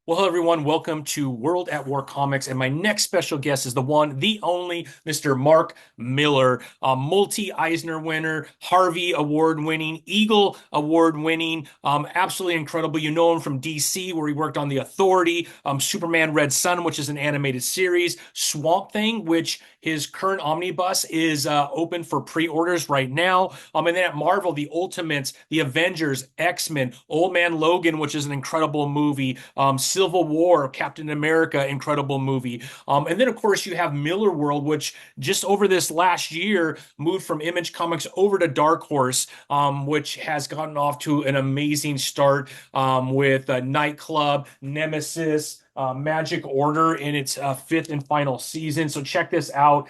Well, hello everyone. Welcome to World at War Comics, and my next special guest is the one, the only, Mr. Mark Millar, a multi-Eisner winner, Harvey Award-winning, Eagle Award-winning, absolutely incredible. You know him from DC, where he worked on The Authority, Superman Red Sun, which is an animated series, Swamp Thing, which his current omnibus is open for pre-orders right now. And then at Marvel, The Ultimates, The Avengers, X-Men, Old Man Logan, which is an incredible movie. Civil War, Captain America, incredible movie. And then, of course, you have Millar World, which just over this last year moved from Image Comics over to Dark Horse, which has gotten off to an amazing start with Nightclub, Nemesis, Magic Order in its fifth and final season. So check this out.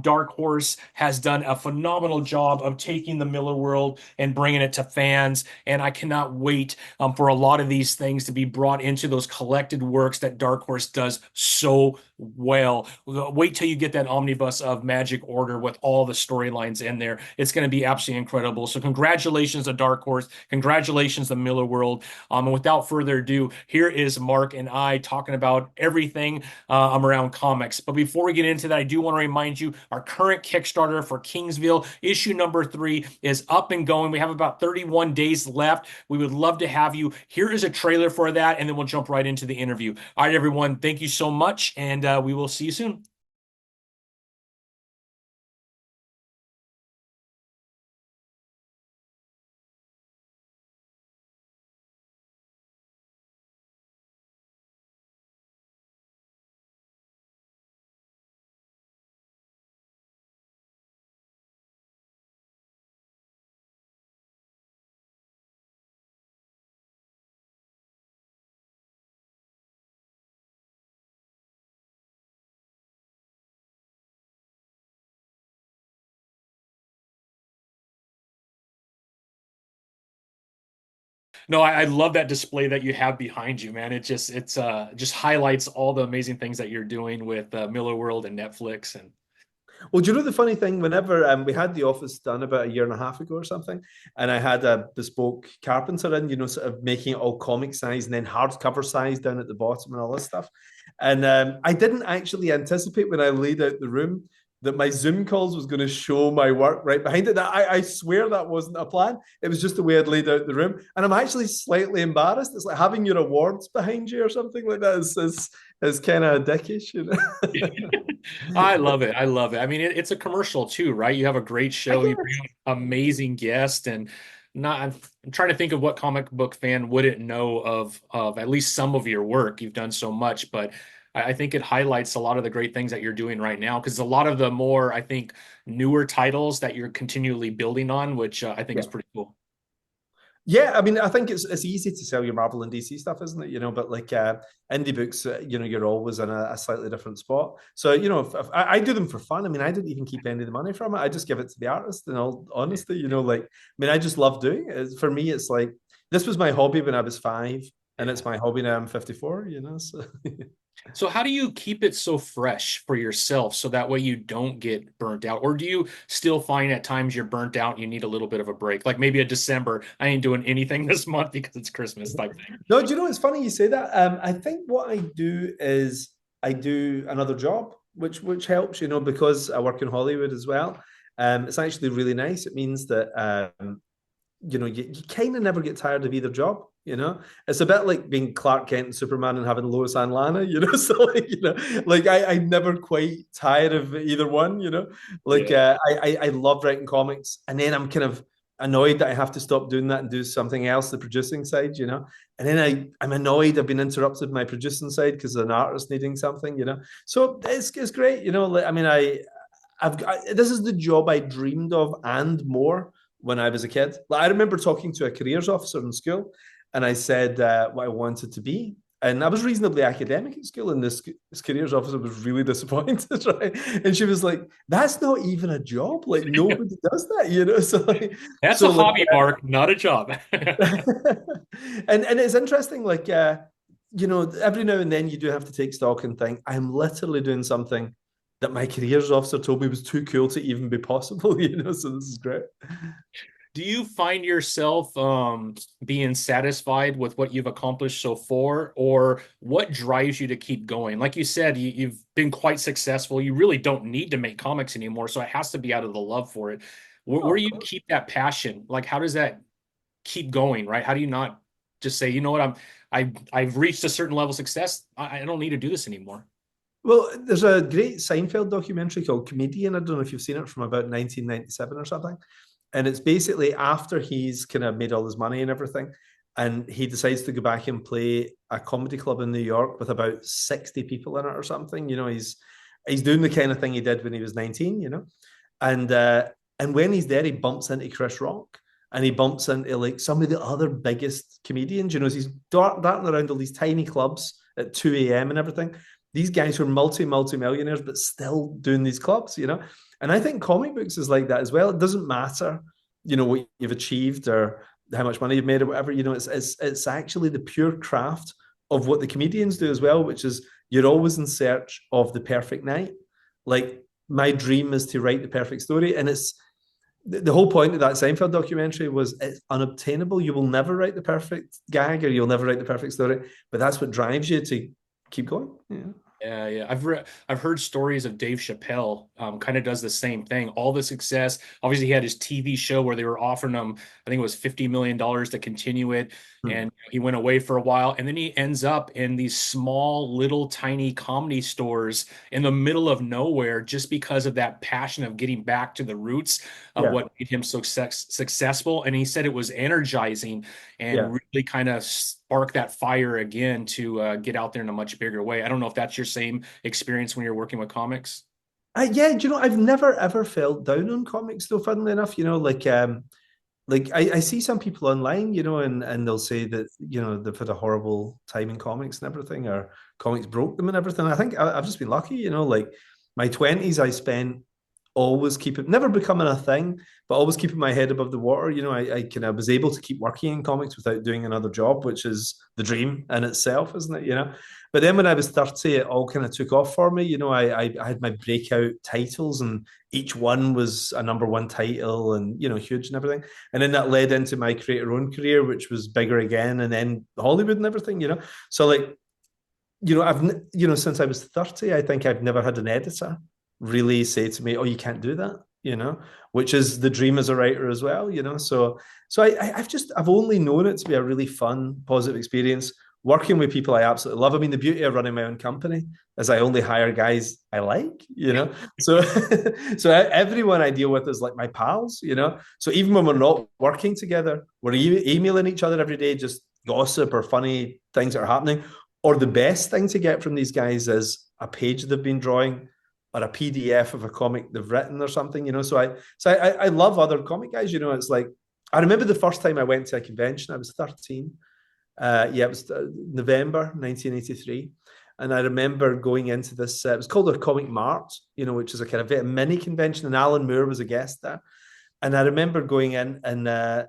Dark Horse has done a phenomenal job of taking the Millar World and bringing it to fans. And I cannot wait for a lot of these things to be brought into those collected works that Dark Horse does so well. Wait till you get that omnibus of Magic Order with all the storylines in there. It's going to be absolutely incredible. So congratulations to Dark Horse. Congratulations to Millar World. And without further ado, here is Mark and I talking about everything around comics. But before we get into that, I do want to remind you our current Kickstarter for Kingsville issue number 3 is up and going. We have about 31 days left. We would love to have you. Here is a trailer for that, and then we'll jump right into the interview. All right, everyone, thank you so much, and we will see you soon. No, I love that display that you have behind you, man. It's just highlights all the amazing things that you're doing with Miller World and Netflix. And Well, do you know the funny thing? Whenever we had the office done about a year and a half ago or something, and I had a bespoke carpenter in, sort of making it all comic size and then hardcover size down at the bottom and all this stuff. And I didn't actually anticipate when I laid out the room that my Zoom calls was going to show my work right behind it. I swear that wasn't a plan. It was just the way I'd laid out the room. And I'm actually slightly embarrassed. It's like having your awards behind you or something like that is kind of dickish, you know? I love it. I love it. I mean, it's a commercial too, right? You have a great I show. You bring guess. on amazing guests, and not. I'm trying to think of what comic book fan wouldn't know of at least some of your work. You've done so much, but I think it highlights a lot of the great things that you're doing right now. Because a lot of the more, I think, newer titles that you're continually building on, which I think is Yeah. pretty cool. Yeah, I mean, I think it's easy to sell your Marvel and DC stuff, isn't it? But like indie books, you're always in a slightly different spot. So, if I do them for fun. I mean, I don't even keep any of the money from it. I just give it to the artist. In all honesty, like, I mean, I just love doing it. For me, it's like this was my hobby when I was 5, and Yeah. it's my hobby now I'm 54. So. So how do you keep it so fresh for yourself so that way you don't get burnt out? Or do you still find at times you're burnt out and you need a little bit of a break? Like maybe a December, I ain't doing anything this month because it's Christmas type thing. No, do you know it's funny you say that? I think what I do is I do another job, which helps, because I work in Hollywood as well. It's actually really nice. It means that you kind of never get tired of either job. It's a bit like being Clark Kent and Superman and having Lois and Lana. So like like I never quite tired of either one. Like Yeah. I love writing comics, and then I'm kind of annoyed that I have to stop doing that and do something else, the producing side. And then I'm annoyed I've been interrupted my producing side because an artist needing something. So it's great. Like, I mean this is the job I dreamed of and more when I was a kid. Like, I remember talking to a careers officer in school, and I said what I wanted to be. And I was reasonably academic at school, and this careers officer was really disappointed, right? And she was like, "That's not even a job. Like nobody does that." So like, That's a so like, hobby, Mark, not a job. and it's interesting, like, every now and then you do have to take stock and think, I'm literally doing something that my careers officer told me was too cool to even be possible. So this is great. Do you find yourself being satisfied with what you've accomplished so far, or what drives you to keep going? Like you said, you've been quite successful. You really don't need to make comics anymore, so it has to be out of the love for it. Where Oh, do you keep that passion? Like, how does that keep going, right? How do you not just say, you know what, I've reached a certain level of success. I don't need to do this anymore. well, there's a great Seinfeld documentary called Comedian. I don't know if you've seen it, from about 1997 or something. And it's basically after he's kind of made all his money and everything, and he decides to go back and play a comedy club in New York with about 60 people in it or something. He's doing the kind of thing he did when he was 19, And and when he's there, he bumps into Chris Rock, and he bumps into like some of the other biggest comedians. He's darting around all these tiny clubs at 2 a.m. and everything. These guys who are multi millionaires, but still doing these clubs. And I think comic books is like that as well. It doesn't matter, what you've achieved or how much money you've made or whatever. It's actually the pure craft of what the comedians do as well, which is you're always in search of the perfect night. Like, my dream is to write the perfect story, and it's the whole point of that Seinfeld documentary was it's unobtainable. You will never write the perfect gag, or you'll never write the perfect story, but that's what drives you to keep going. Yeah. Yeah, yeah. I've heard stories of Dave Chappelle, kind of does the same thing. All the success. Obviously, he had his TV show where they were offering him, I think it was $50 million to continue it. Hmm. And he went away for a while. And then he ends up in these small, little, tiny comedy stores in the middle of nowhere just because of that passion of getting back to the roots of Yeah. what made him so successful. And he said it was energizing Yeah. and really kind of spark that fire again to get out there in a much bigger way. I don't know if that's your same experience when you're working with comics. Yeah, I've never ever felt down on comics though, funnily enough, like I see some people online, and they'll say that, they've had a horrible time in comics and everything, or comics broke them and everything. I think I've just been lucky, like my 20s I spent always keeping, never becoming a thing, but always keeping my head above the water. I kind of was able to keep working in comics without doing another job, which is the dream in itself, isn't it? But then when I was 30, it all kind of took off for me. I had my breakout titles, and each one was a number one title, and huge and everything. And then that led into my create your own career, which was bigger again, and then Hollywood and everything. So like, I've since I was 30, I think I've never had an editor really say to me, "Oh, you can't do that," which is the dream as a writer as well. So I've only known it to be a really fun, positive experience. Working with people I absolutely love. I mean, the beauty of running my own company is I only hire guys I like. So so everyone I deal with is like my pals. So even when we're not working together, we're emailing each other every day, just gossip or funny things that are happening. Or the best thing to get from these guys is a page they've been drawing, or a PDF of a comic they've written or something. So I love other comic guys. It's like, I remember the first time I went to a convention. I was 13. Yeah, it was November 1983. And I remember going into this, it was called a Comic Mart, which is a kind of a mini convention, and Alan Moore was a guest there. And I remember going in and,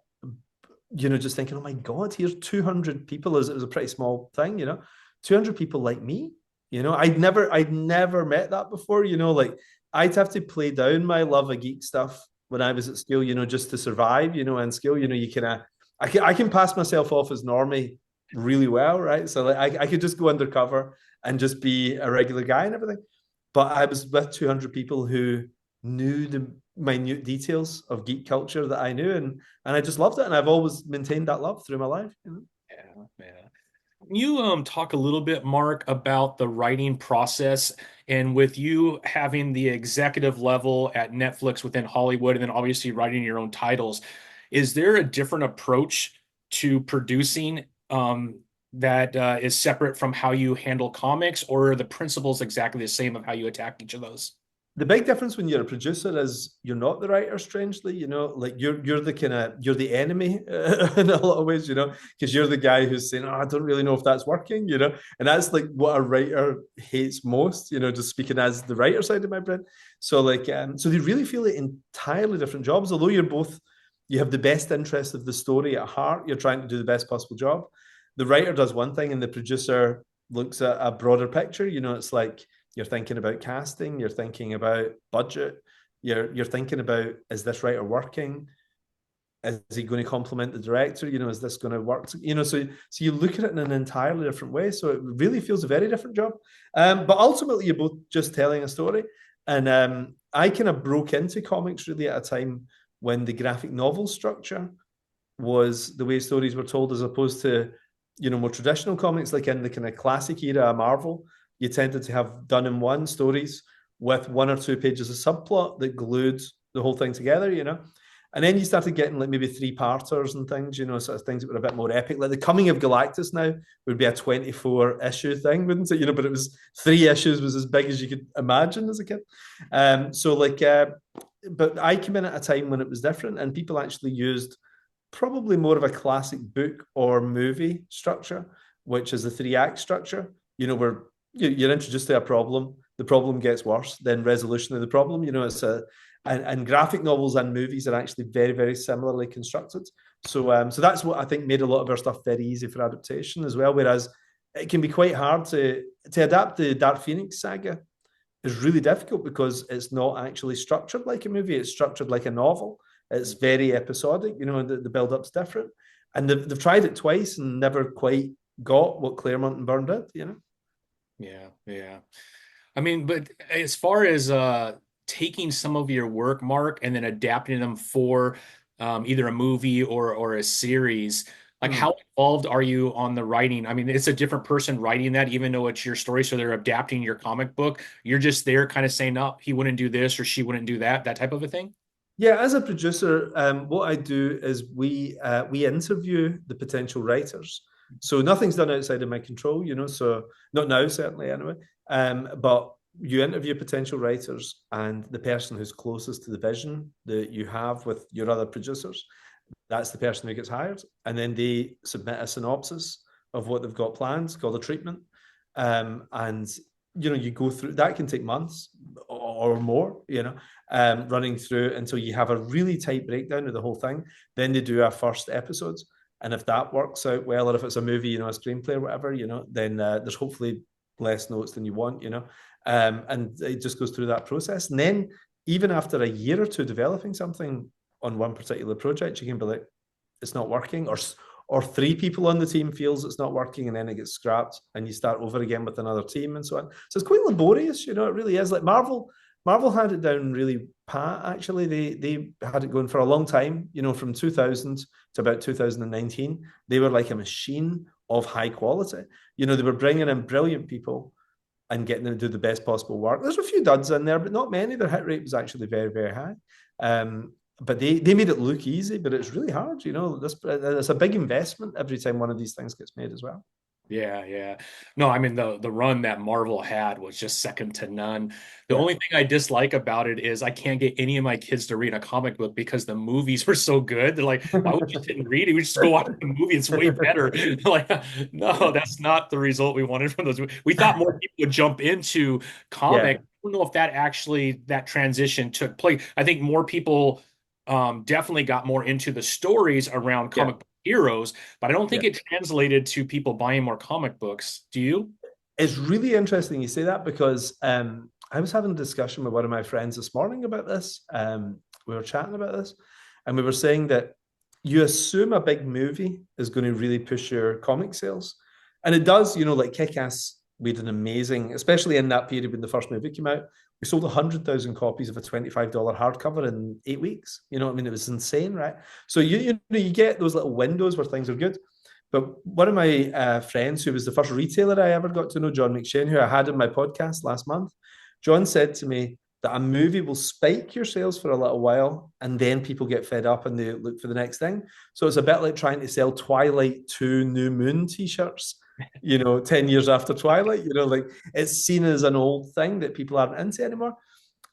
just thinking, oh my God, here's 200 people. It was a pretty small thing, 200 people like me. I'd never met that before. Like, I'd have to play down my love of geek stuff when I was at school, just to survive, in school, you kind of, I can pass myself off as normie really well, right? So like, I could just go undercover and just be a regular guy and everything. But I was with 200 people who knew the minute details of geek culture that I knew, and I just loved it, and I've always maintained that love through my life. Yeah, yeah. You talk a little bit, Mark, about the writing process, and with you having the executive level at Netflix within Hollywood, and then obviously writing your own titles, is there a different approach to producing that is separate from how you handle comics, or are the principles exactly the same of how you attack each of those? The big difference when you're a producer is you're not the writer, strangely. Like you're the kind of, you're the enemy in a lot of ways, because you're the guy who's saying, oh, I don't really know if that's working. And that's like what a writer hates most, just speaking as the writer side of my brain. So like, so they really feel it entirely different jobs. Although you have the best interest of the story at heart, you're trying to do the best possible job. The writer does one thing, and the producer looks at a broader picture. It's like, you're thinking about casting, you're thinking about budget, you're thinking about, is this writer working? Is he going to complement the director? You know, is this going to work? You know, so you look at it in an entirely different way. So it really feels a very different job. But ultimately, you're both just telling a story. And I kind of broke into comics really at a time when the graphic novel structure was the way stories were told, as opposed to, you know, more traditional comics, like in the kind of classic era of Marvel. You tended to have done in one stories with 1 or 2 pages of subplot that glued the whole thing together, you know. And then you started getting like maybe 3-parters and things, you know, sort of things that were a bit more epic. Like the Coming of Galactus now would be a 24-issue thing, wouldn't it? You know, but it was 3 issues was as big as you could imagine as a kid. But I came in at a time when it was different, and people actually used probably more of a classic book or movie structure, which is the 3-act structure. You know, where you're introduced to a problem, the problem gets worse, then resolution of the problem. You know, and graphic novels and movies are actually very, very similarly constructed. So that's what I think made a lot of our stuff very easy for adaptation as well. Whereas it can be quite hard to adapt the Dark Phoenix saga is really difficult because it's not actually structured like a movie. It's structured like a novel. It's very episodic. You know, the build-up's different, and they've tried it twice and never quite got what Claremont and Byrne did. You know. Yeah, yeah. I mean, but as far as taking some of your work, Mark, and then adapting them for either a movie or a series, like how involved are you on the writing? I mean, it's a different person writing that, even though it's your story, so they're adapting your comic book. You're just there kind of saying, no, he wouldn't do this or she wouldn't do that, that type of a thing. Yeah, as a producer, what I do is we interview the potential writers. So nothing's done outside of my control, you know. So not now, certainly, anyway. But you interview potential writers, and the person who's closest to the vision that you have with your other producers, that's the person who gets hired, and then they submit a synopsis of what they've got planned, called a treatment, and you know, you go through that, can take months or more, you know, running through until you have a really tight breakdown of the whole thing. Then they do a first episode, and if that works out well, or if it's a movie, you know, a screenplay or whatever, you know, then there's hopefully less notes than you want, you know, and it just goes through that process. And then even after a year or two developing something on one particular project, you can be like, it's not working, or 3 people on the team feels it's not working, and then it gets scrapped, and you start over again with another team and so on. So it's quite laborious, you know. It really is. Like Marvel had it down really pat. Actually, they had it going for a long time. You know, from 2000 to about 2019, they were like a machine of high quality. You know, they were bringing in brilliant people and getting them to do the best possible work. There's a few duds in there, but not many. Their hit rate was actually very, very high. But they made it look easy, but it's really hard. You know, it's a big investment every time one of these things gets made as well. Yeah, yeah. No, I mean the run that Marvel had was just second to none. The Yeah. only thing I dislike about it is I can't get any of my kids to read a comic book because the movies were so good. They're like, why would you sit and read it? We just go watch the movie. It's way better. Like, no, that's not the result we wanted from those. We thought more people would jump into Yeah. comic. I don't know if that actually that transition took place. I think more people definitely got more into the stories around Yeah. comic book heroes, but I don't think Yeah. it translated to people buying more comic books. Do you? It's really interesting you say that, because I was having a discussion with one of my friends this morning about this. We were chatting about this, and we were saying that you assume a big movie is going to really push your comic sales. And it does, you know, like Kick Ass, we had an amazing, especially in that period when the first movie came out, we sold 100,000 copies of a $25 hardcover in 8 weeks. You know what I mean? It was insane, right? So you get those little windows where things are good. But one of my friends, who was the first retailer I ever got to know, John McShane, who I had in my podcast last month, John said to me that a movie will spike your sales for a little while, and then people get fed up and they look for the next thing. So it's a bit like trying to sell Twilight 2 New Moon t-shirts, you know, 10 years after Twilight, you know, like it's seen as an old thing that people aren't into anymore.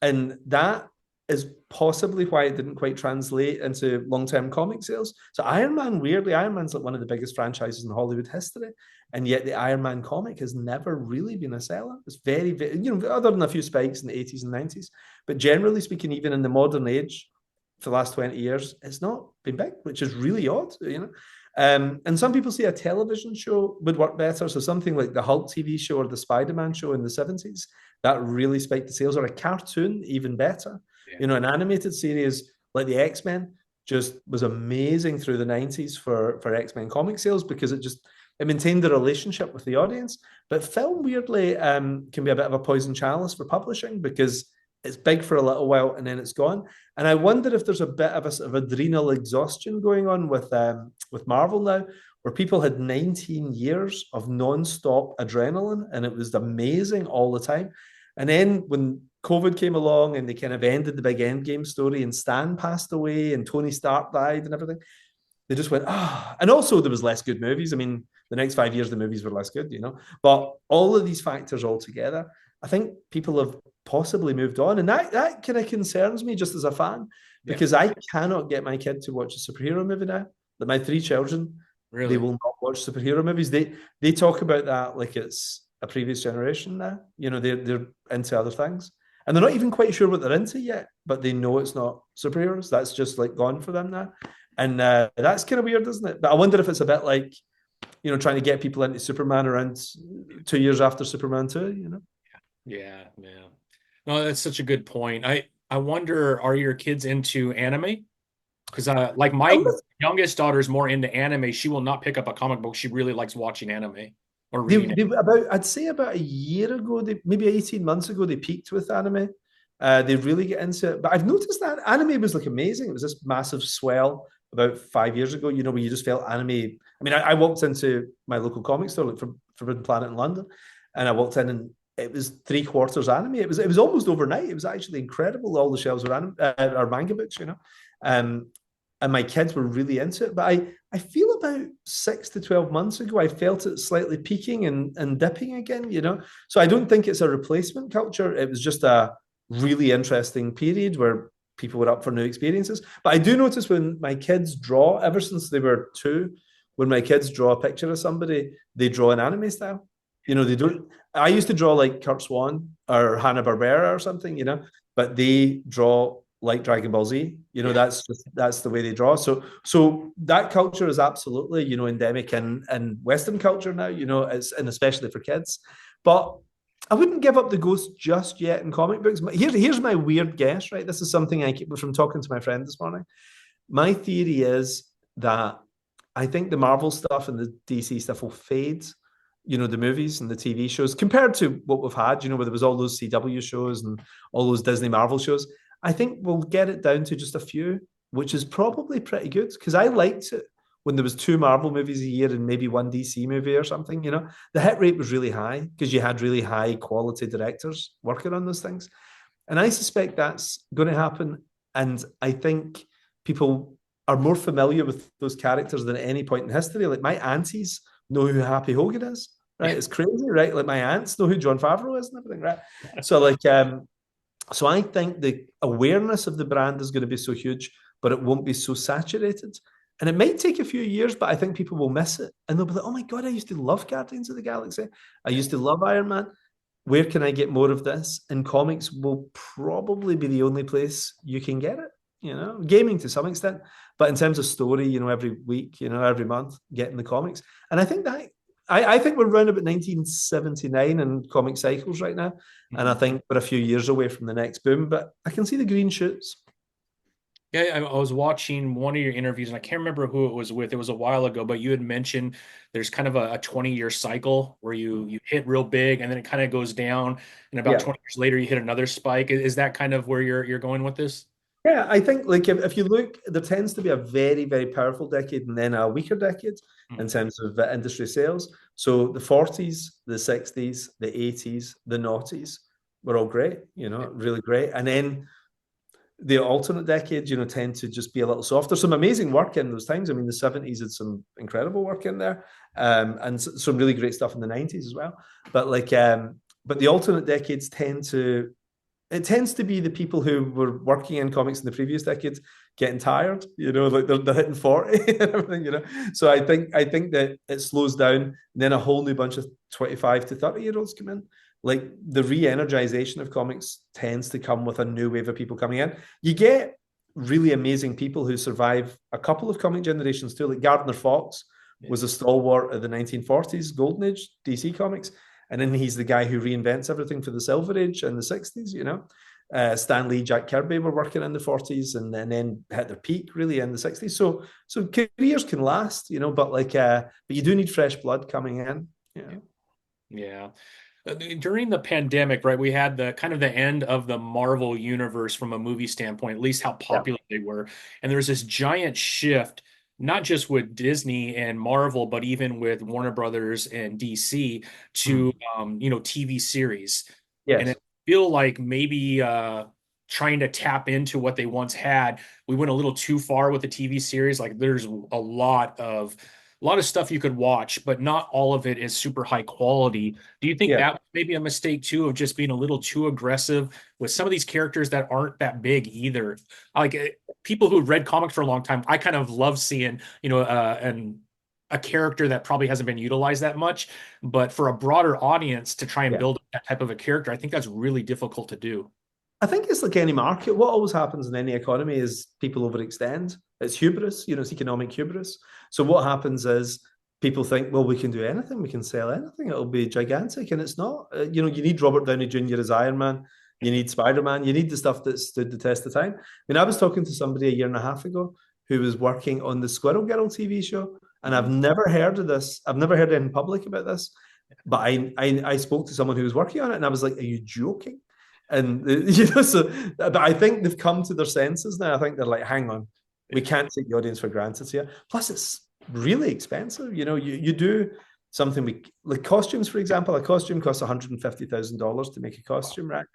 And that is possibly why it didn't quite translate into long-term comic sales. So Iron Man, weirdly, Iron Man's like one of the biggest franchises in Hollywood history, and yet the Iron Man comic has never really been a seller. It's very, very, you know, other than a few spikes in the 80s and 90s, but generally speaking, even in the modern age, for the last 20 years, it's not been big, which is really odd, you know. And some people say a television show would work better. So something like the Hulk TV show or the Spider-Man show in the 70s, that really spiked the sales, or a cartoon, even better. Yeah. You know, an animated series like the X-Men, just was amazing through the 90s for X-Men comic sales because it maintained the relationship with the audience. But film, weirdly, can be a bit of a poison chalice for publishing because it's big for a little while and then it's gone. And I wonder if there's a bit of a sort of adrenal exhaustion going on with Marvel now, where people had 19 years of non-stop adrenaline and it was amazing all the time. And then when COVID came along and they kind of ended the big Endgame story and Stan passed away and Tony Stark died and everything, they just went, and also there was less good movies. I mean, the next 5 years, the movies were less good, but all of these factors all together, I think people have possibly moved on. And that kind of concerns me just as a fan, because I cannot get my kid to watch a superhero movie now. That my 3 children, Really? they will not watch superhero movies. They talk about that like it's a previous generation now. They're into other things. And they're not even quite sure what they're into yet, but they know it's not superheroes. That's just like gone for them now. And that's kind of weird, isn't it? But I wonder if it's a bit like, trying to get people into Superman around 2 years after Superman 2. Yeah, yeah. No, that's such a good point. I wonder, are your kids into anime? Because like my youngest daughter's more into anime. She will not pick up a comic book. She really likes watching anime or reading it. I'd say about a year ago, maybe 18 months ago, they peaked with anime. They really get into it. But I've noticed that anime was like amazing. It was this massive swell about 5 years ago, where you just felt anime. I mean, I walked into my local comic store, like from Forbidden Planet in London, and I walked in and it was 3/4 anime. It was almost overnight. It was actually incredible. All the shelves were are manga books, and my kids were really into it. But I feel about 6 to 12 months ago, I felt it slightly peaking and dipping again, So I don't think it's a replacement culture. It was just a really interesting period where people were up for new experiences. But I do notice when my kids draw, ever since they were 2, when my kids draw a picture of somebody, they draw an anime style. They don't. I used to draw like Kurt Swan or Hanna-Barbera or something, but they draw like Dragon Ball Z. That's the way they draw. So that culture is absolutely, endemic in Western culture now, and especially for kids. But I wouldn't give up the ghost just yet in comic books. Here's my weird guess, right? This is something I keep from talking to my friend this morning. My theory is that I think the Marvel stuff and the DC stuff will fade, the movies and the TV shows compared to what we've had, where there was all those CW shows and all those Disney Marvel shows. I think we'll get it down to just a few, which is probably pretty good because I liked it when there was 2 Marvel movies a year and maybe 1 DC movie or something. The hit rate was really high because you had really high quality directors working on those things. And I suspect that's going to happen. And I think people are more familiar with those characters than at any point in history. Like my aunties know who Happy Hogan is, right? It's crazy, right? Like my aunts know who John Favreau is and everything, right? So I think the awareness of the brand is going to be so huge, but it won't be so saturated. And it might take a few years, but I think people will miss it. And they'll be like, oh my God, I used to love Guardians of the Galaxy. I used to love Iron Man. Where can I get more of this? And comics will probably be the only place you can get it. Gaming to some extent. But in terms of story, every week, every month, getting the comics. And I think that I think we're around about 1979 in comic cycles right now. And I think we're a few years away from the next boom, but I can see the green shoots. Yeah, I was watching one of your interviews, and I can't remember who it was with. It was a while ago, but you had mentioned there's kind of a 20-year cycle where you hit real big, and then it kind of goes down, and about 20 years later, you hit another spike. Is that kind of where you're going with this? Yeah, I think like if you look, there tends to be a very, very powerful decade and then a weaker decade in terms of industry sales. So the 40s, the 60s, the 80s, the noughties were all great, really great. And then the alternate decades, tend to just be a little softer. Some amazing work in those times. I mean, the 70s had some incredible work in there, and some really great stuff in the 90s as well. But but the alternate decades tends to be the people who were working in comics in the previous decades getting tired, like they're hitting 40 and everything, So I think that it slows down, and then a whole new bunch of 25 to 30-year-olds come in. Like the re-energization of comics tends to come with a new wave of people coming in. You get really amazing people who survive a couple of comic generations too. Like Gardner Fox was a stalwart of the 1940s, Golden Age DC Comics. And then he's the guy who reinvents everything for the Silver Age in the 60s, Stan Lee, Jack Kirby were working in the 40s and then hit their peak really in the 60s. So careers can last, you know, but but you do need fresh blood coming in. Yeah. Yeah. During the pandemic, right, we had the kind of the end of the Marvel universe from a movie standpoint, at least how Yeah. popular they were. And there was this giant shift, not just with Disney and Marvel, but even with Warner Brothers and DC to Mm. TV series. And I Yes. feel like maybe trying to tap into what they once had, we went a little too far with the TV series. Like there's a lot of stuff you could watch, but not all of it is super high quality. Do you think Yeah. that may be a mistake too of just being a little too aggressive with some of these characters that aren't that big either? Like people who read comics for a long time, I kind of love seeing, a character that probably hasn't been utilized that much, but for a broader audience to try and Yeah. build that type of a character, I think that's really difficult to do. I think it's like any market. What always happens in any economy is people overextend. It's hubris, you know, it's economic hubris. So what happens is people think, well, we can do anything, we can sell anything, it'll be gigantic, and it's not. You need Robert Downey Jr. as Iron Man, you need Spider-Man, you need the stuff that stood the test of time. I mean, I was talking to somebody a year and a half ago who was working on the Squirrel Girl TV show, and I've Mhm. never heard of this. I've never heard in public about this, but I spoke to someone who was working on it, and I was like, "Are you joking?" And so, but I think they've come to their senses now. I think they're like, hang on, we can't take the audience for granted here. Plus, it's really expensive. You know, you do something like costumes, for example. A costume costs $150,000 to make a costume, right?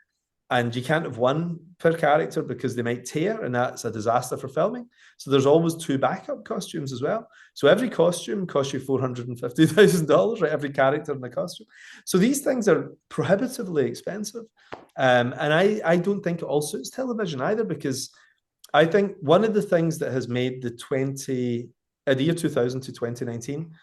And you can't have one per character because they might tear, and that's a disaster for filming. So there's always two backup costumes as well. So every costume costs you $450,000, right? Every character in the costume. So these things are prohibitively expensive, and I don't think it all suits television either, because I think one of the things that has made the year 2000 to 2019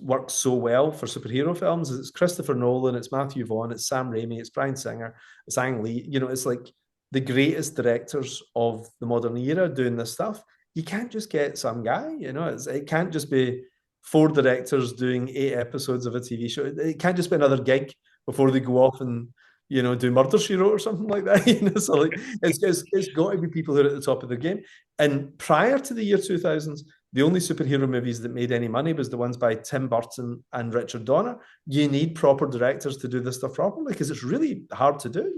worked so well for superhero films is it's Christopher Nolan, it's Matthew Vaughn, it's Sam Raimi, it's Bryan Singer, it's Ang Lee. You know, it's like the greatest directors of the modern era doing this stuff. You can't just get some guy, you know, it can't just be four directors doing 8 episodes of a TV show. It can't just be another gig before they go off and do Murder She Wrote or something like that. So like it's got to be people who are at the top of their game. And prior to the year 2000s, the only superhero movies that made any money was the ones by Tim Burton and Richard Donner. You need proper directors to do this stuff properly because it's really hard to do,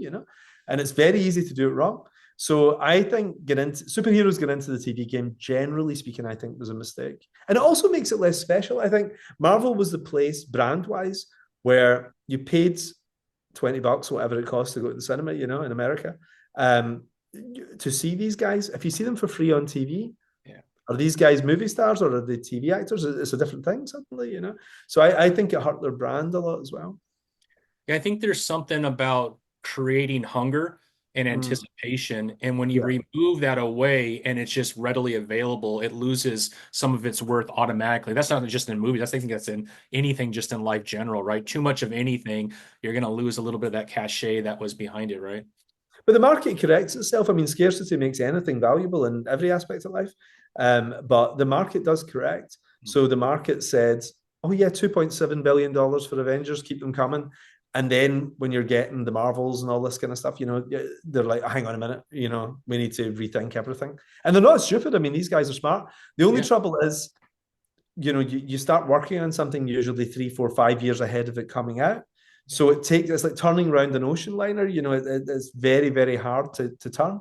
and it's very easy to do it wrong. So I think superheroes get into the TV game, generally speaking, I think was a mistake. And it also makes it less special. I think Marvel was the place brand-wise where you paid $20, whatever it costs to go to the cinema, in America, to see these guys. If you see them for free on TV, Yeah. are these guys movie stars or are they TV actors? It's a different thing suddenly, So I think it hurt their brand a lot as well. Yeah, I think there's something about creating hunger and Mm, anticipation. And when you yeah. remove that away and it's just readily available, it loses some of its worth automatically. That's not just in movies. I think that's in anything just in life general, right? Too much of anything, you're going to lose a little bit of that cachet that was behind it, right? But the market corrects itself. I mean, scarcity makes anything valuable in every aspect of life. But the market does correct. So the market said, oh, yeah, $2.7 billion for Avengers, keep them coming. And then when you're getting the Marvels and all this kind of stuff, they're like, oh, hang on a minute, we need to rethink everything. And they're not stupid. I mean, these guys are smart. The only Yeah. trouble is, you start working on something usually 3, 4, 5 years ahead of it coming out. So it's like turning around an ocean liner. It's very, very hard to turn,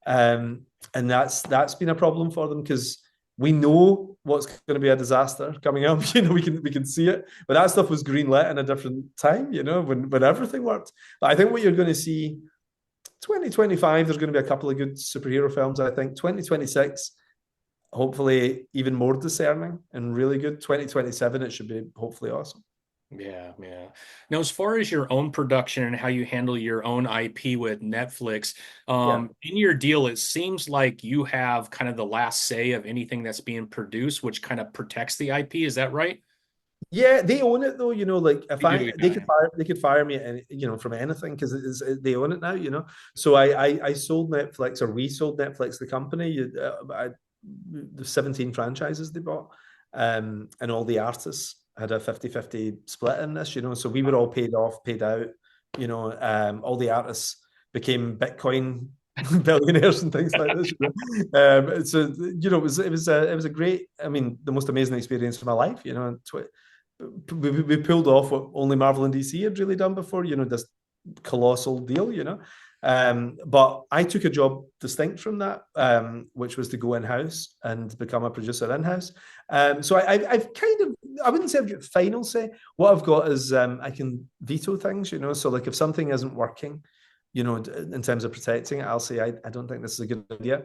and that's been a problem for them because we know what's going to be a disaster coming up. We can see it, but that stuff was greenlit in a different time. When everything worked. But I think what you're going to see 2025, there's going to be a couple of good superhero films. I think 2026, hopefully even more discerning and really good. 2027, it should be hopefully awesome. Yeah, yeah. Now, as far as your own production and how you handle your own IP with Netflix, Yeah. in your deal, it seems like you have kind of the last say of anything that's being produced, which kind of protects the IP. Is that right? Yeah, they own it though. Like if You do, they yeah, could fire me, from anything because they own it now. So I sold Netflix, or we sold Netflix, the company. The 17 franchises they bought, and all the artists had a 50-50 split in this. So we were all paid off, paid out. All the artists became Bitcoin billionaires and things like this. So it was a great, I mean, the most amazing experience of my life. We pulled off what only Marvel and DC had really done before. This colossal deal. But I took a job distinct from that, which was to go in house and become a producer in house. So I've kind of, I wouldn't say I've got final say. What I've got is I can veto things. So like if something isn't working, in terms of protecting it, I'll say I don't think this is a good idea.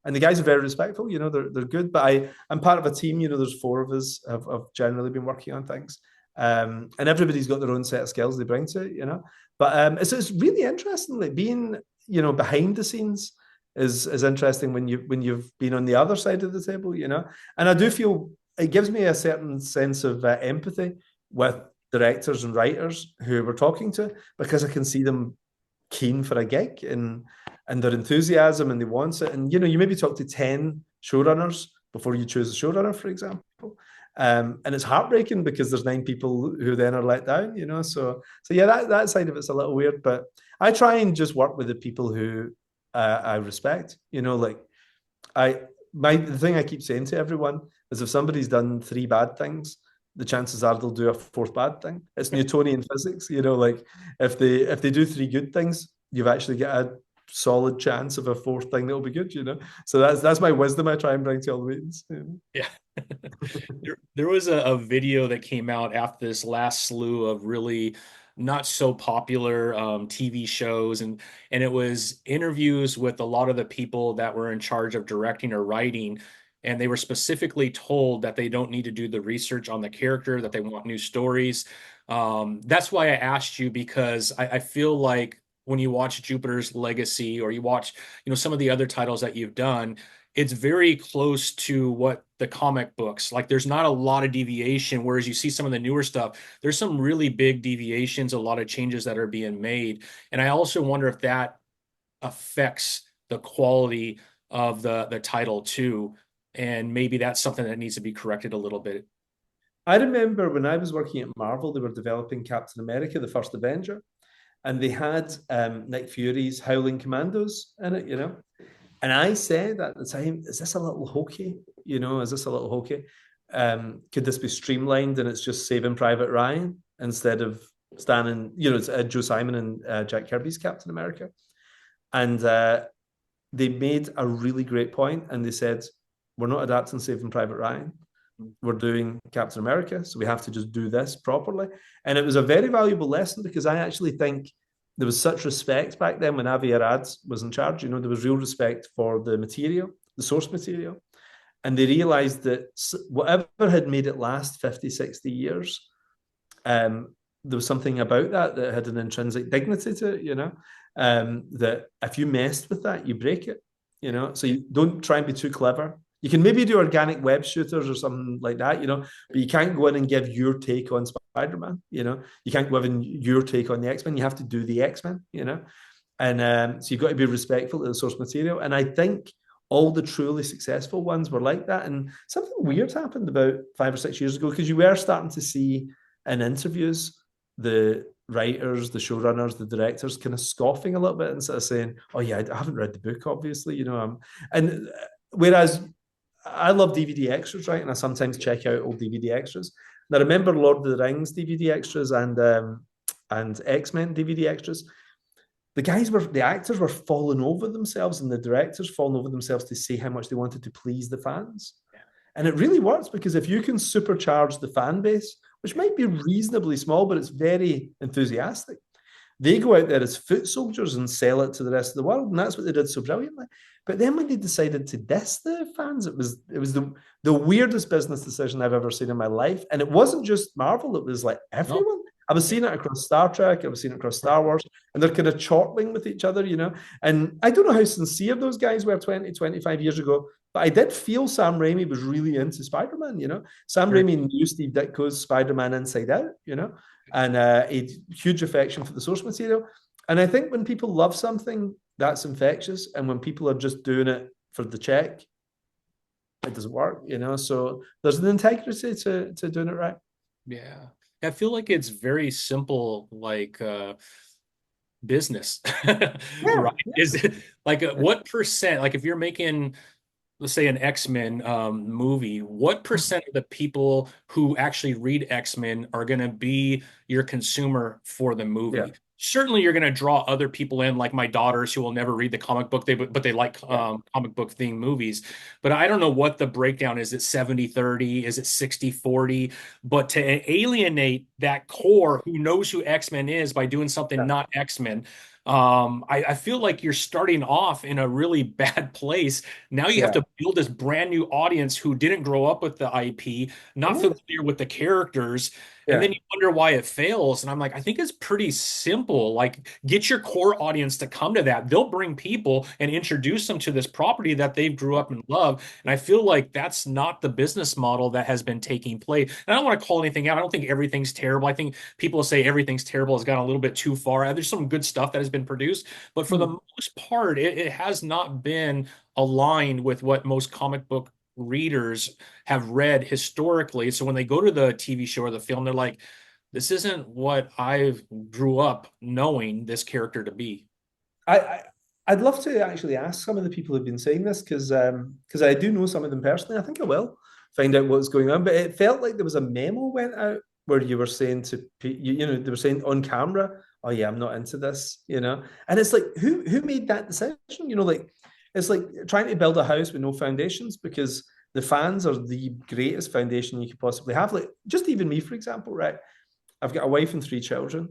And the guys are very respectful. They're good. But I'm part of a team. There's four of us have generally been working on things. And everybody's got their own set of skills they bring to it. But it's really interesting. Like being behind the scenes is interesting when you've been on the other side of the table. And I do feel it gives me a certain sense of empathy with directors and writers who we're talking to, because I can see them keen for a gig and their enthusiasm, and they want it. And you maybe talk to 10 showrunners before you choose a showrunner, for example. And it's heartbreaking because there's 9 people who then are let down. So yeah, that side of it's a little weird, but I try and just work with the people who I respect. Like the thing I keep saying to everyone is, if somebody's done 3 bad things, the chances are they'll do a 4th bad thing. It's Newtonian physics. Like if they do 3 good things, you've actually got a solid chance of a 4th thing that'll be good. So that's my wisdom I try and bring to all the meetings. Yeah. There was a video that came out after this last slew of really not so popular TV shows, and it was interviews with a lot of the people that were in charge of directing or writing, and they were specifically told that they don't need to do the research on the character, that they want new stories. That's why I asked you, because I feel like when you watch Jupiter's Legacy, or you watch, some of the other titles that you've done, it's very close to what the comic books, like there's not a lot of deviation, whereas you see some of the newer stuff, there's some really big deviations, a lot of changes that are being made. And I also wonder if that affects the quality of the title too. And maybe that's something that needs to be corrected a little bit. I remember when I was working at Marvel, they were developing Captain America, the first Avenger, and they had Nick Fury's Howling Commandos in it. And I said at the time, is this a little hokey? Is this a little hokey? Could this be streamlined and it's just Saving Private Ryan instead of Stan and, it's Joe Simon and Jack Kirby's Captain America? And they made a really great point, and they said, we're not adapting Saving Private Ryan. We're doing Captain America, so we have to just do this properly. And it was a very valuable lesson, because I actually think there was such respect back then when Avi Arad was in charge. There was real respect for the material, the source material. And they realized that whatever had made it last 50, 60 years, there was something about that had an intrinsic dignity to it, that if you messed with that, you break it, So you don't try and be too clever. You can maybe do organic web shooters or something like that, but you can't go in and give your take on Spider-Man, You can't go in your take on the X-Men. You have to do the X-Men, And so you've got to be respectful to the source material. And I think all the truly successful ones were like that. And something weird happened about 5 or 6 years ago, because you were starting to see in interviews the writers, the showrunners, the directors kind of scoffing a little bit and sort of saying, "Oh yeah, I haven't read the book, obviously." And whereas I love DVD extras, right? And I sometimes check out old DVD extras. And I remember Lord of the Rings DVD extras and X-Men DVD extras. The actors were falling over themselves, and the directors falling over themselves to say how much they wanted to please the fans. Yeah. And it really works, because if you can supercharge the fan base, which might be reasonably small, but it's very enthusiastic, they go out there as foot soldiers and sell it to the rest of the world. And that's what they did so brilliantly. But then when they decided to diss the fans, it was the weirdest business decision I've ever seen in my life. And it wasn't just Marvel, it was like everyone. No. I was seeing it across Star Trek, I was seeing it across Star Wars, and they're kind of chortling with each other, And I don't know how sincere those guys were 20, 25 years ago, but I did feel Sam Raimi was really into Spider-Man, Sam Raimi knew Steve Ditko's Spider-Man Inside Out, and he had huge affection for the source material. And I think when people love something, that's infectious. And when people are just doing it for the check, it doesn't work, So there's an integrity to doing it right. Yeah. I feel like it's very simple. Like business, Yeah, right? Is it like what percent, like if you're making, let's say, an X-Men movie, what percent of the people who actually read X-Men are going to be your consumer for the yeah, movie? Certainly, you're going to draw other people in, like my daughters who will never read the comic book, but they like yeah, comic book themed movies. But I don't know what the breakdown is. Is it 70-30? Is it 60-40? But to alienate that core who knows who X-Men is by doing something yeah, not X-Men, I feel like you're starting off in a really bad place. Now you have yeah, to build this brand new audience who didn't grow up with the IP, not yeah, familiar with the characters, and yeah. then you wonder why it fails. And I'm like, I think it's pretty simple. Like, get your core audience to come to that. They'll bring people and introduce them to this property that they grew up and love. And I feel like that's not the business model that has been taking place. And I don't want to call anything out. I don't think everything's terrible. I think people say everything's terrible has gone a little bit too far. There's some good stuff that has been produced, but for the Hmm. most part, it has not been aligned with what most comic book readers have read historically. So when they go to the TV show or the film, they're like, this isn't what I grew up knowing this character to be. I I'd love to actually ask some of the people who've been saying this because I do know some of them personally. I think I will find out what's going on. But it felt like there was a memo went out where you were saying to you know they were saying on camera, "Oh yeah, I'm not into this," you know. And it's like who made that decision? You know, like it's like trying to build a house with no foundations because the fans are the greatest foundation you could possibly have. Like just even me, for example, right? I've got a wife and three children.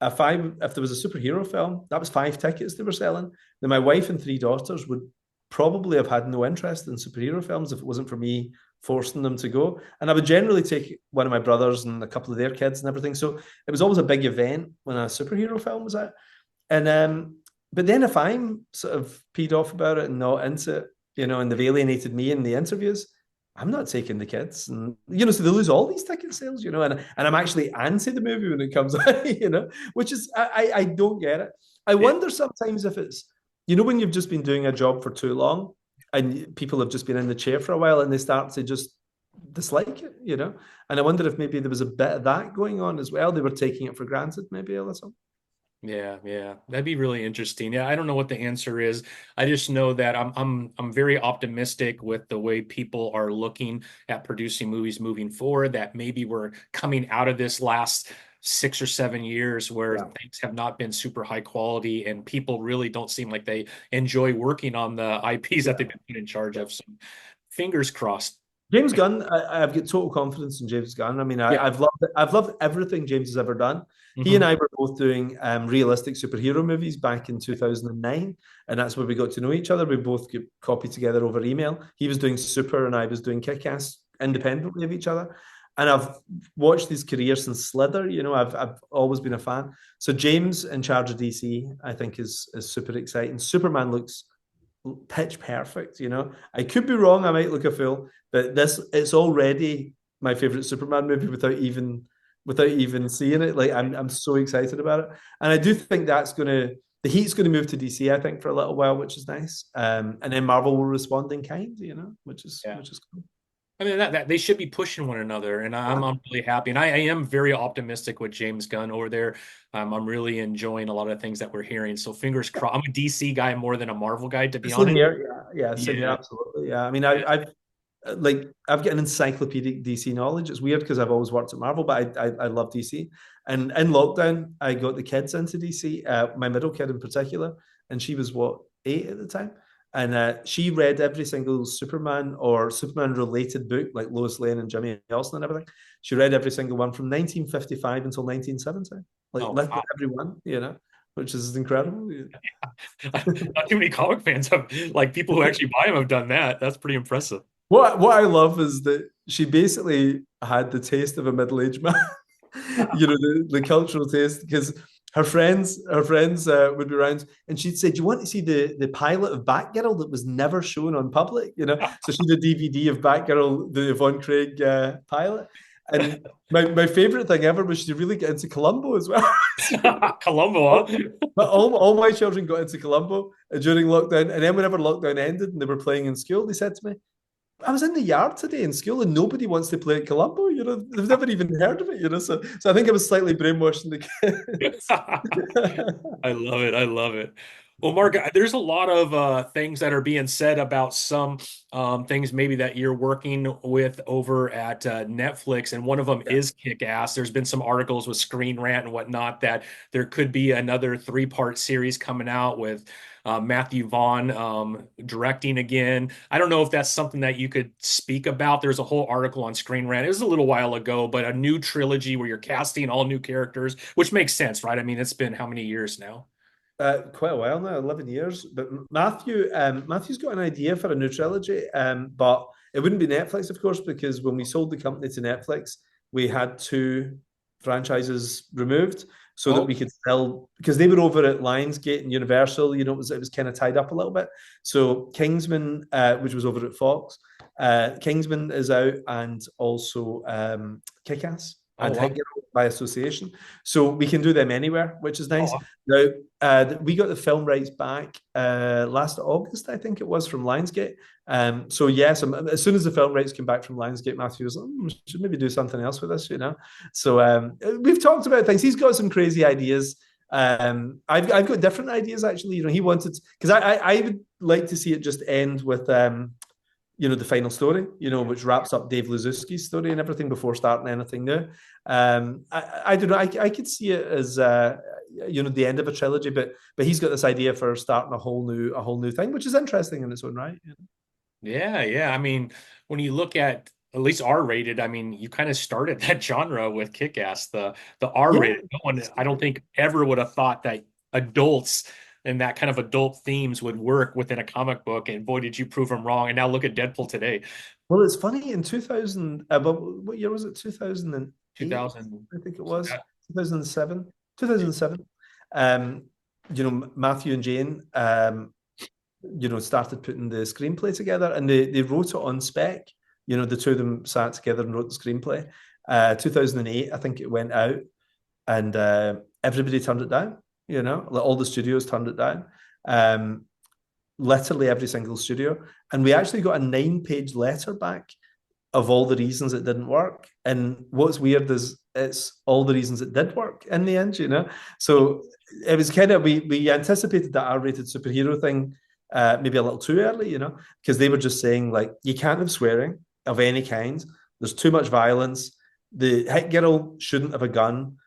If there was a superhero film, that was 5 tickets they were selling. Then my wife and three daughters would probably have had no interest in superhero films if it wasn't for me forcing them to go. And I would generally take one of my brothers and a couple of their kids and everything. So it was always a big event when a superhero film was out. And but then if I'm sort of peed off about it and not into it, you know, and they've alienated me in the interviews, I'm not taking the kids, and you know, so they lose all these ticket sales, you know, and I'm actually anti the movie when it comes out, you know, which is I don't get it. I Yeah. wonder sometimes if it's you know when you've just been doing a job for too long and people have just been in the chair for a while and they start to just dislike it, you know, and I wonder if maybe there was a bit of that going on as well. They were taking it for granted, maybe a little. Yeah, yeah. That'd be really interesting. Yeah, I don't know what the answer is. I just know that I'm very optimistic with the way people are looking at producing movies moving forward, that maybe we're coming out of this last 6 or 7 years where Yeah. things have not been super high quality and people really don't seem like they enjoy working on the IPs that they've Yeah. been put in charge of. So fingers crossed. James Gunn, I've got total confidence in James Gunn. I mean, Yeah. I've loved everything James has ever done. He and Hmm. I were both doing realistic superhero movies back in 2009, and that's where we got to know each other. We both got copied together over email. He was doing Super, and I was doing Kick-Ass independently of each other. And I've watched his career since Slither. You know, I've always been a fan. So James in charge of DC, I think is super exciting. Superman looks pitch perfect. You know, I could be wrong. I might look a fool, but this it's already my favorite Superman movie without even seeing it. Like I'm so excited about it, and I do think that's gonna the heat's going to move to DC. I think for a little while, which is nice. And then Marvel will respond in kind. You know, Yeah. which is cool. I mean that they should be pushing one another, and Yeah. I'm really happy, and I am very optimistic with James Gunn over there. I'm really enjoying a lot of things that we're hearing. So fingers crossed. I'm a DC guy more than a Marvel guy, to be Same honest. here. Yeah, yeah, same here. Yeah, Absolutely. Yeah. I mean, yeah. I've got an encyclopedic DC knowledge. It's weird because I've always worked at Marvel, but I love DC. And in lockdown, I got the kids into DC. My middle kid in particular, and she was what 8 at the time, and she read every single Superman or Superman related book, like Lois Lane and Jimmy Olsen and everything. She read every single one from 1955 until 1970, like Oh, literally wow. every one, you know, which is incredible. Not too many comic fans have, like people who actually buy them have done that. That's pretty impressive. What I love is that she basically had the taste of a middle-aged man. You know, the cultural taste, because her friends would be around and she'd say, do you want to see the pilot of Batgirl that was never shown on public, you know? So she had a DVD of Batgirl, the Yvonne Craig pilot. And my favorite thing ever was she really get into Columbo as well. Columbo, huh? But all my children got into Columbo during lockdown, and then whenever lockdown ended and they were playing in school, they said to me, I was in the yard today in school and nobody wants to play at Columbo. You know, they've never even heard of it. You know, so I think I was slightly brainwashing the kids. I love it. I love it. Well, Mark, there's a lot of things that are being said about some things maybe that you're working with over at Netflix, and one of them Yeah. is Kick-Ass. There's been some articles with Screen Rant and whatnot that there could be another three-part series coming out with Matthew Vaughn directing again. I don't know if that's something that you could speak about. There's a whole article on Screen Rant. It was a little while ago, but a new trilogy where you're casting all new characters, which makes sense, right? I mean, it's been how many years now? Quite a while now, 11 years. But Matthew's got an idea for a new trilogy, but it wouldn't be Netflix, of course, because when we sold the company to Netflix, we had two franchises removed so that Oh, we could sell, because they were over at Lionsgate and Universal. You know, it was kind of tied up a little bit. So Kingsman, which was over at Fox, Kingsman is out, and also Kick-Ass oh and wow. Hit Girl by association. So we can do them anywhere, which is nice. Oh, Now, we got the film rights back last August, I think it was, from Lionsgate. So yes, as soon as the film rights came back from Lionsgate, Matthew was like, should maybe do something else with this, you know. So we've talked about things. He's got some crazy ideas. I've got different ideas actually. You know, he wanted, because I would like to see it just end with you know, the final story, you know, which wraps up Dave Lazuski's story and everything before starting anything new. I don't know. I could see it as you know, the end of a trilogy, but he's got this idea for starting a whole new thing, which is interesting in its own right. You know? yeah, yeah. I mean, when you look at least R-rated, I mean, you kind of started that genre with Kick-Ass, the Yeah, R-rated. No one, I don't think ever would have thought that adults and that kind of adult themes would work within a comic book. And boy, did you prove them wrong. And now look at Deadpool today, well, it's funny in 2000. What year was it? 2008, 2000. I think it was. 2007. 2007. Um, you know, Matthew and Jane, you know, started putting the screenplay together, and they wrote it on spec. You know, the two of them sat together and wrote the screenplay. 2008, I think it went out, and everybody turned it down. You know, like all the studios turned it down. Um, Literally every single studio, and we actually got a 9-page letter back of all the reasons it didn't work. And what's weird is it's all the reasons it did work in the end, you know. So it was kind of, we anticipated that R-rated superhero thing maybe a little too early, you know, because they were just saying like you can't have swearing of any kind. There's too much violence. The hit girl shouldn't have a gun.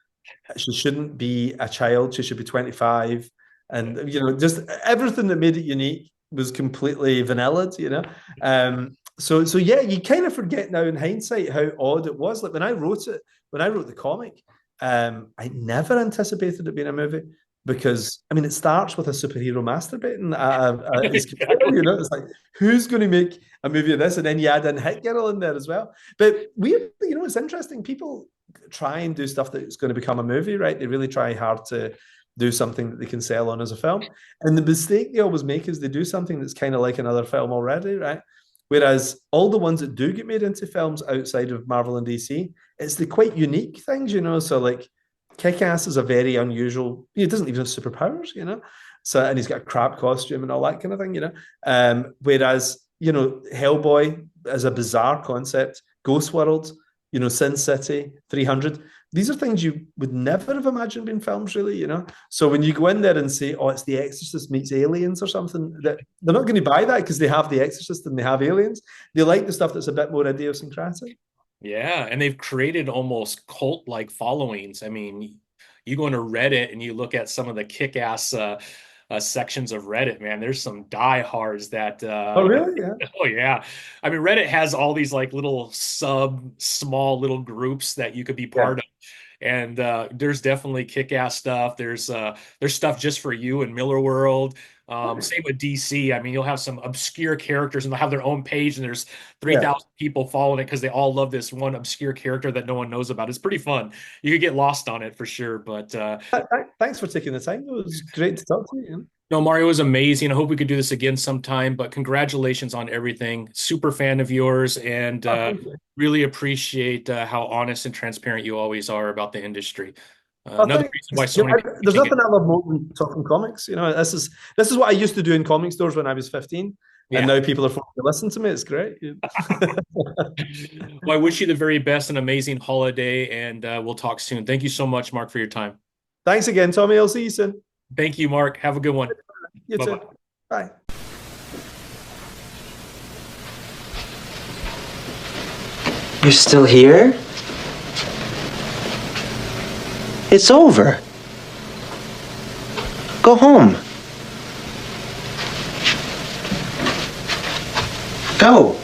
She shouldn't be a child. She should be 25. And you know, just everything that made it unique was completely vanillaed, you know. So yeah, you kind of forget now in hindsight how odd it was. Like when I wrote it, when I wrote the comic, I never anticipated it being a movie because I mean it starts with a superhero masturbating at his computer, you Exactly. know. It's like who's going to make a movie of this, and then you add in Hit Girl in there as well. But we, you know, it's interesting. People try and do stuff that's going to become a movie, right? They really try hard to do something that they can sell on as a film. And the mistake they always make is they do something that's kind of like another film already, right? Whereas all the ones that do get made into films outside of Marvel and DC, it's the quite unique things, you know. So like Kick-Ass is a very unusual, he doesn't even have superpowers, you know. So and he's got a crap costume and all that kind of thing, you know. Whereas, you know, Hellboy is a bizarre concept, Ghost World, you know, Sin City, 300. These are things you would never have imagined being films, really, you know. So when you go in there and say, "Oh, it's The Exorcist meets Aliens" or something, that they're not going to buy that because they have The Exorcist and they have Aliens. They like the stuff that's a bit more idiosyncratic. Yeah, and they've created almost cult-like followings. I mean, you go into Reddit and you look at some of the kick-ass sections of Reddit, man. There's some diehards that Oh, really? Yeah. oh yeah. I mean, Reddit has all these like little small little groups that you could be Yeah. part of. And there's definitely kick-ass stuff. There's stuff just for you in Millar World. Okay. Same with DC. I mean, you'll have some obscure characters and they'll have their own page, and there's Yeah. 3,000 people following it because they all love this one obscure character that no one knows about. It's pretty fun. You could get lost on it for sure. But Thanks for taking the time. It was great to talk to you. no, Mario was amazing. I hope we could do this again sometime. But congratulations on everything. Super fan of yours, and Oh, thank you. really appreciate how honest and transparent you always are about the industry. Oh, Another reason why thanks. so You many know, people are there's watching it. nothing I love more than talking comics. You know, this is what I used to do in comic stores when I was 15. And Yeah. now people are forced to listen to me. It's great. Well, I wish you the very best, an amazing holiday, and we'll talk soon. Thank you so much, Mark, for your time. Thanks again, Tommy. I'll see you soon. Thank you, Mark. Have a good one. You too. Bye-bye. Bye. You're still here? It's over. Go home. Go.